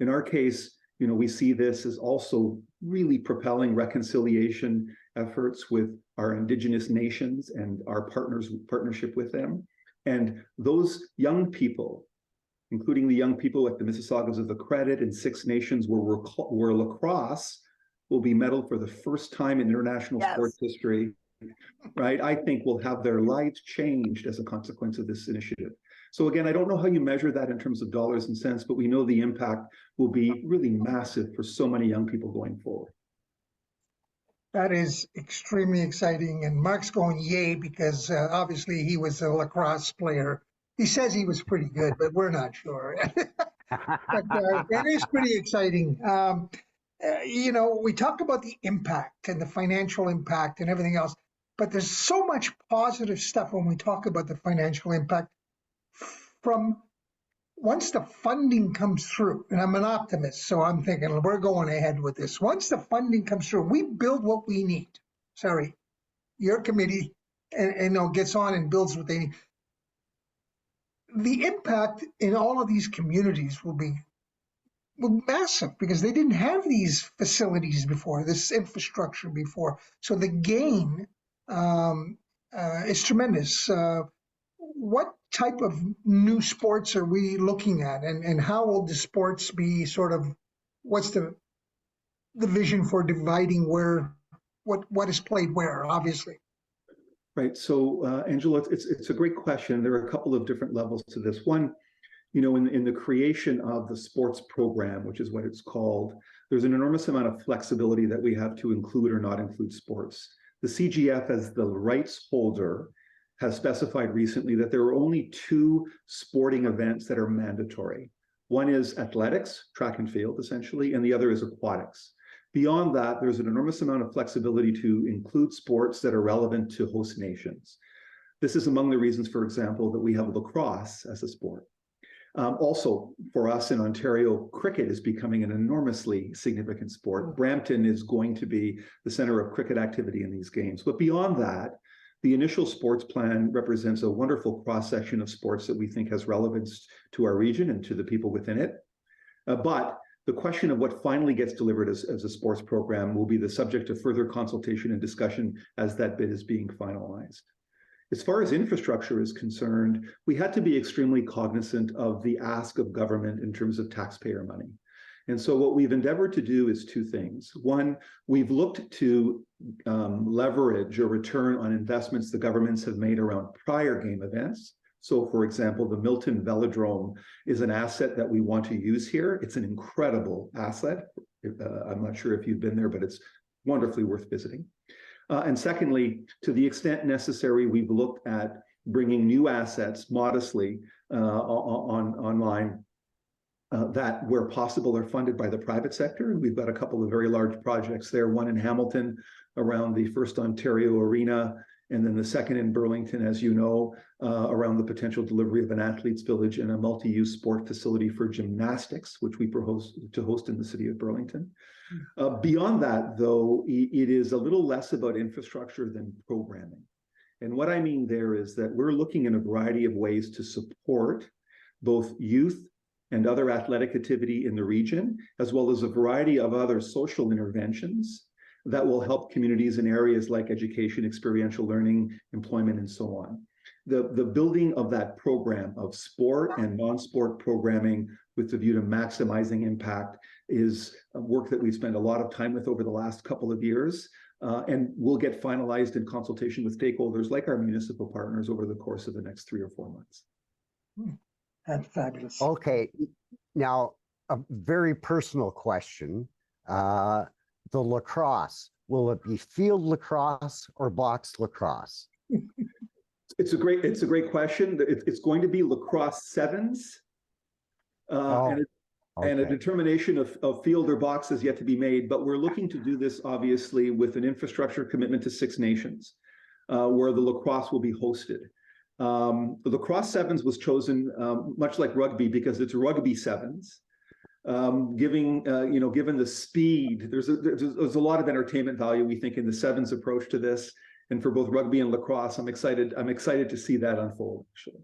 In our case, we see this as also really propelling reconciliation efforts with our Indigenous nations and our partnership with them. And those young people, including the young people at the Mississaugas of the Credit and Six Nations where lacrosse will be medaled for the first time in international sports history, right? I think will have their lives changed as a consequence of this initiative. So again, I don't know how you measure that in terms of dollars and cents, but we know the impact will be really massive for so many young people going forward. That is extremely exciting. And Mark's going yay because obviously he was a lacrosse player. He says he was pretty good, but we're not sure. But that is pretty exciting. We talk about the impact and the financial impact and everything else, but there's so much positive stuff when we talk about the financial impact from once the funding comes through. And I'm an optimist, so I'm thinking we're going ahead with this. Once the funding comes through, we build what we need. Sorry, your committee and gets on and builds what they need. The impact in all of these communities will be massive because they didn't have these facilities before, this infrastructure before. So the gain is tremendous. What type of new sports are we looking at, and how will the sports be what's the vision for dividing what is played where, obviously? Right. So, Angelo, it's a great question. There are a couple of different levels to this. One, in the creation of the sports program, which is what it's called, there's an enormous amount of flexibility that we have to include or not include sports. The CGF, as the rights holder, has specified recently that there are only two sporting events that are mandatory. One is athletics, track and field, essentially, and the other is aquatics. Beyond that, there's an enormous amount of flexibility to include sports that are relevant to host nations. This is among the reasons, for example, that we have lacrosse as a sport. Also, for us in Ontario, cricket is becoming an enormously significant sport. Brampton is going to be the center of cricket activity in these games. But beyond that, the initial sports plan represents a wonderful cross-section of sports that we think has relevance to our region and to the people within it. But the question of what finally gets delivered as a sports program will be the subject of further consultation and discussion as that bid is being finalized. As far as infrastructure is concerned, we had to be extremely cognizant of the ask of government in terms of taxpayer money. And so what we've endeavored to do is two things. One, we've looked to leverage a return on investments the governments have made around prior game events. So, for example, the Milton Velodrome is an asset that we want to use here. It's an incredible asset. I'm not sure if you've been there, but it's wonderfully worth visiting. And secondly, to the extent necessary, we've looked at bringing new assets modestly online that, where possible, are funded by the private sector. And we've got a couple of very large projects there, one in Hamilton around the First Ontario Arena, and then the second in Burlington, as you know, around the potential delivery of an athletes' village and a multi-use sport facility for gymnastics, which we propose to host in the city of Burlington. Beyond that, though, it is a little less about infrastructure than programming. And what I mean there is that we're looking in a variety of ways to support both youth and other athletic activity in the region, as well as a variety of other social interventions that will help communities in areas like education, experiential learning, employment, and so on. The building of that program of sport and non-sport programming with the view to maximizing impact is a work that we've spent a lot of time with over the last couple of years, and will get finalized in consultation with stakeholders like our municipal partners over the course of the next 3 or 4 months. That's fabulous. Okay, now a very personal question. The lacrosse, will it be field lacrosse or box lacrosse? It's a great question. It's going to be lacrosse sevens, and a determination of field or box is yet to be made. But we're looking to do this obviously with an infrastructure commitment to Six Nations, where the lacrosse will be hosted. The lacrosse sevens was chosen much like rugby because it's rugby sevens. Given the speed, there's a lot of entertainment value, we think, in the sevens approach to this. And for both rugby and lacrosse, I'm excited to see that unfold, actually.